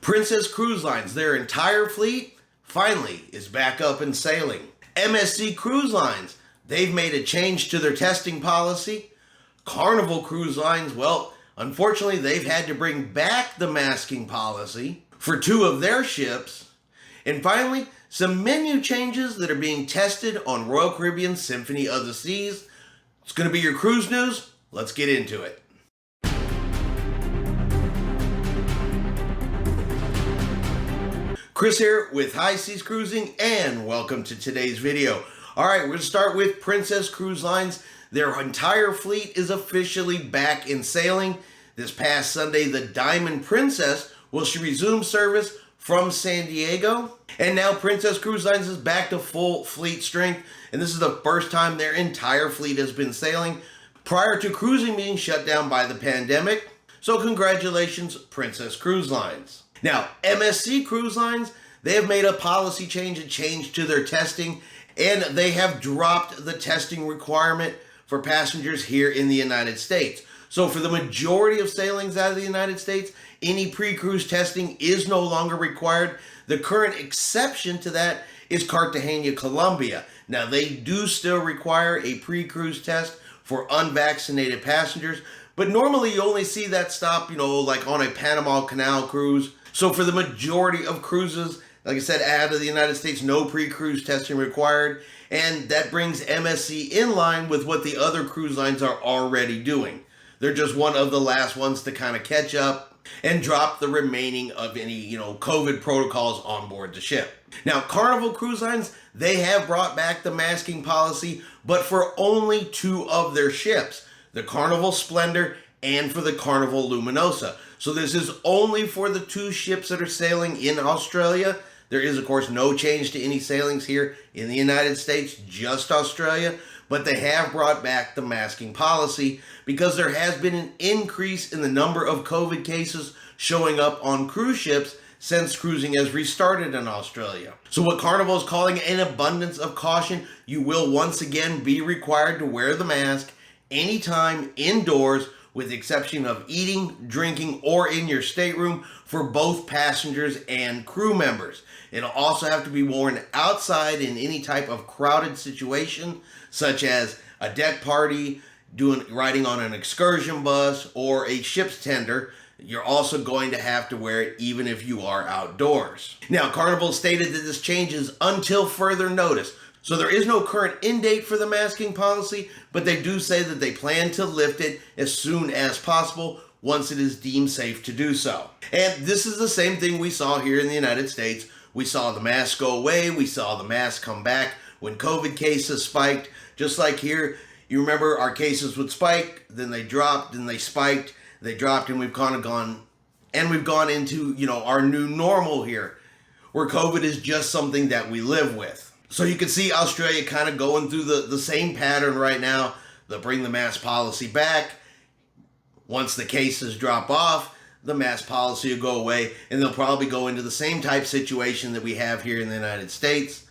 Princess Cruise Lines, their entire fleet, finally is back up and sailing. MSC Cruise Lines, they've made a change to their testing policy. Carnival Cruise Lines, well, unfortunately, they've had to bring back the masking policy for 2 of their ships. And finally, some menu changes that are being tested on Royal Caribbean's Symphony of the Seas. It's going to be your cruise news. Let's get into it. Chris here with High Seas Cruising, and welcome to today's video. All right, we're going to start with Princess Cruise Lines. Their entire fleet is officially back in sailing. This past Sunday, the Diamond Princess will resume service from San Diego. And now Princess Cruise Lines is back to full fleet strength. And this is the first time their entire fleet has been sailing prior to cruising being shut down by the pandemic. So congratulations, Princess Cruise Lines. Now, MSC Cruise Lines, they have made a policy change, a change to their testing, and they have dropped the testing requirement for passengers here in the United States. So for the majority of sailings out of the United States, any pre-cruise testing is no longer required. The current exception to that is Cartagena, Colombia. Now, they do still require a pre-cruise test for unvaccinated passengers, but normally you only see that stop, like on a Panama Canal cruise. So for the majority of cruises, like I said, out of the United States, no pre-cruise testing required. And that brings MSC in line with what the other cruise lines are already doing. They're just one of the last ones to kind of catch up and drop the remaining of any, COVID protocols on board the ship. Now, Carnival Cruise Lines, they have brought back the masking policy, but for only 2 of their ships, the Carnival Splendor and for the Carnival Luminosa. So this is only for the 2 ships that are sailing in Australia. There is, of course, no change to any sailings here in the United States, just Australia. But they have brought back the masking policy because there has been an increase in the number of COVID cases showing up on cruise ships since cruising has restarted in Australia. So what Carnival is calling an abundance of caution, you will once again be required to wear the mask anytime indoors, with the exception of eating, drinking, or in your stateroom for both passengers and crew members. It'll also have to be worn outside in any type of crowded situation, such as a deck party, riding on an excursion bus, or a ship's tender. You're also going to have to wear it even if you are outdoors. Now, Carnival stated that this change is until further notice. So there is no current end date for the masking policy, but they do say that they plan to lift it as soon as possible once it is deemed safe to do so. And this is the same thing we saw here in the United States. We saw the mask go away. We saw the mask come back when COVID cases spiked. Just like here, you remember our cases would spike, then they dropped, then they spiked, they dropped, and we've kind of gone into, our new normal here, where COVID is just something that we live with. So you can see Australia kind of going through the same pattern right now. They'll bring the mask policy back. Once the cases drop off, the mask policy will go away, and they'll probably go into the same type situation that we have here in the United States.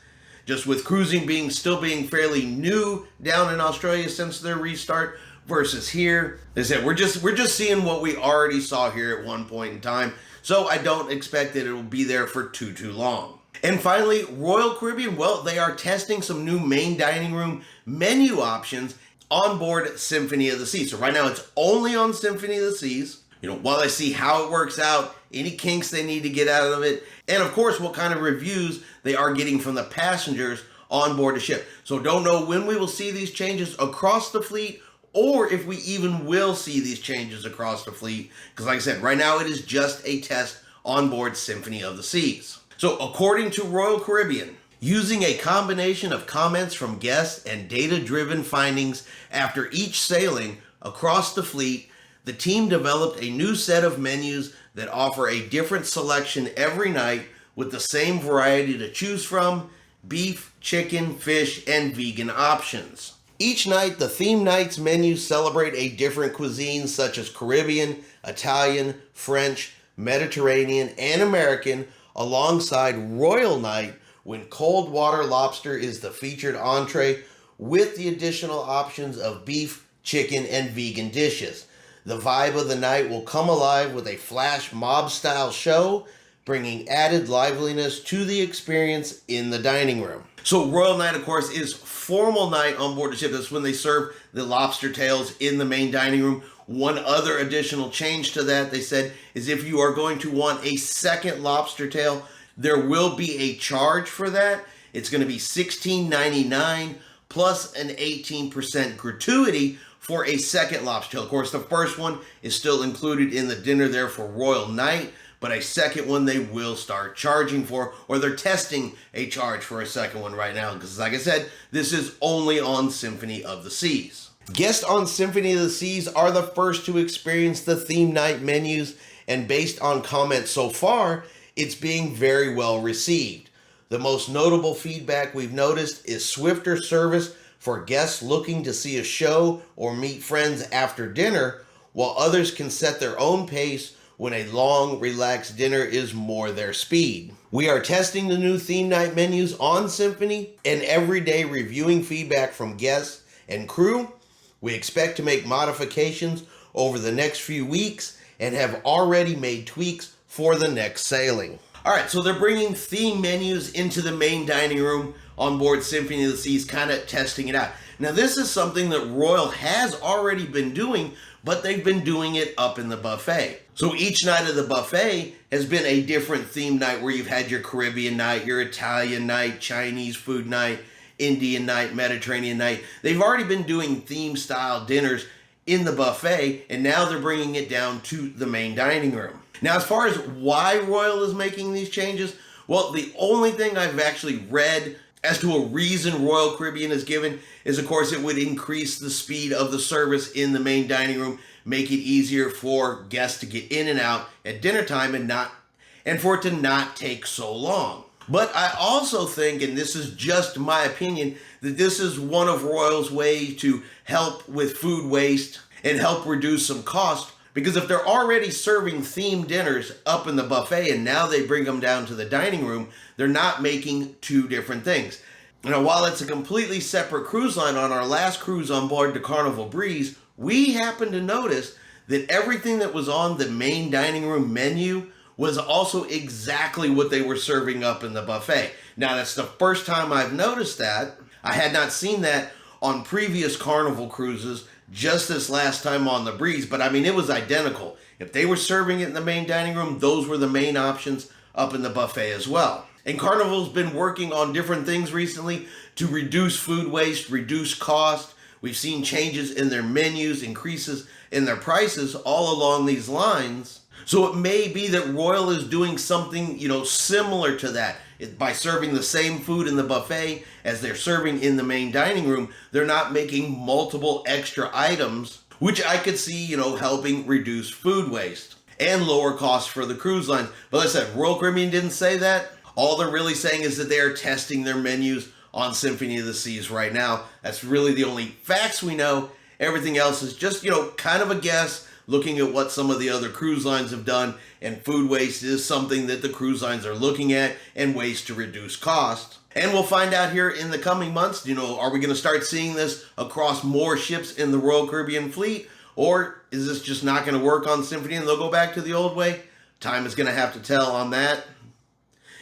Just with cruising still being fairly new down in Australia since their restart versus here. They said we're just seeing what we already saw here at one point in time. So I don't expect that it will be there for too long. And finally, Royal Caribbean, well, they are testing some new main dining room menu options on board Symphony of the Seas. So right now it's only on Symphony of the Seas. While they see how it works out, any kinks they need to get out of it, and of course what kind of reviews they are getting from the passengers on board the ship. So don't know when we will see these changes across the fleet, or if we even will see these changes across the fleet. Because like I said, right now it is just a test on board Symphony of the Seas. So according to Royal Caribbean, using a combination of comments from guests and data-driven findings after each sailing across the fleet, the team developed a new set of menus that offer a different selection every night with the same variety to choose from: beef, chicken, fish, and vegan options. Each night, the theme nights menus celebrate a different cuisine such as Caribbean, Italian, French, Mediterranean, and American, alongside Royal Night, when cold water lobster is the featured entree, with the additional options of beef, chicken, and vegan dishes. The vibe of the night will come alive with a flash mob-style show, bringing added liveliness to the experience in the dining room. So Royal Night, of course, is formal night on board the ship. That's when they serve the lobster tails in the main dining room. One other additional change to that, they said, is if you are going to want a second lobster tail, there will be a charge for that. It's going to be $16.99 plus an 18% gratuity for a second lobster tail. Of course, the first one is still included in the dinner there for Royal Night, but a second one they will start charging for, or they're testing a charge for a second one right now, because like I said, this is only on Symphony of the Seas. Guests on Symphony of the Seas are the first to experience the theme night menus, and based on comments so far, it's being very well received. The most notable feedback we've noticed is swifter service for guests looking to see a show or meet friends after dinner, while others can set their own pace when a long, relaxed dinner is more their speed. We are testing the new theme night menus on Symphony and every day reviewing feedback from guests and crew. We expect to make modifications over the next few weeks and have already made tweaks for the next sailing. All right, so they're bringing theme menus into the main dining room on board Symphony of the Seas, kind of testing it out. Now, this is something that Royal has already been doing, but they've been doing it up in the buffet. So each night of the buffet has been a different theme night where you've had your Caribbean night, your Italian night, Chinese food night, Indian night, Mediterranean night. They've already been doing theme style dinners in the buffet, and now they're bringing it down to the main dining room. Now, as far as why Royal is making these changes, well, the only thing I've actually read as to a reason Royal Caribbean is given is, of course, it would increase the speed of the service in the main dining room, make it easier for guests to get in and out at dinner time and for it to not take so long. But I also think, and this is just my opinion, that this is one of Royal's ways to help with food waste and help reduce some cost. Because if they're already serving themed dinners up in the buffet and now they bring them down to the dining room, they're not making two different things. Now, while it's a completely separate cruise line, on our last cruise on board the Carnival Breeze, we happened to notice that everything that was on the main dining room menu was also exactly what they were serving up in the buffet. Now, that's the first time I've noticed that. I had not seen that on previous Carnival cruises, just this last time on the Breeze, but I mean, it was identical. If they were serving it in the main dining room, those were the main options up in the buffet as well. And Carnival's been working on different things recently to reduce food waste, reduce cost. We've seen changes in their menus, increases in their prices all along these lines. So it may be that Royal is doing something, similar to that. By serving the same food in the buffet as they're serving in the main dining room, they're not making multiple extra items, which I could see, helping reduce food waste and lower costs for the cruise lines. But like I said, Royal Caribbean didn't say that. All they're really saying is that they are testing their menus on Symphony of the Seas right now. That's really the only facts we know. Everything else is just, kind of a guess, looking at what some of the other cruise lines have done, and food waste is something that the cruise lines are looking at and ways to reduce cost. And we'll find out here in the coming months, are we going to start seeing this across more ships in the Royal Caribbean fleet, or is this just not going to work on Symphony and they'll go back to the old way? Time is going to have to tell on that.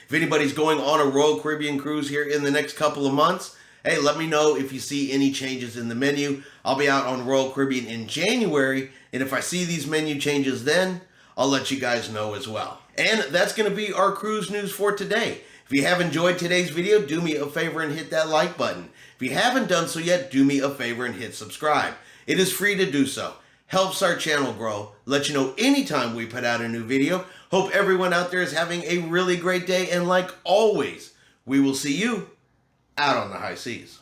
If anybody's going on a Royal Caribbean cruise here in the next couple of months, hey, let me know if you see any changes in the menu. I'll be out on Royal Caribbean in January, and if I see these menu changes then, I'll let you guys know as well. And that's going to be our cruise news for today. If you have enjoyed today's video, do me a favor and hit that like button. If you haven't done so yet, do me a favor and hit subscribe. It is free to do so. Helps our channel grow. Let you know anytime we put out a new video. Hope everyone out there is having a really great day, and like always, we will see you out on the high seas.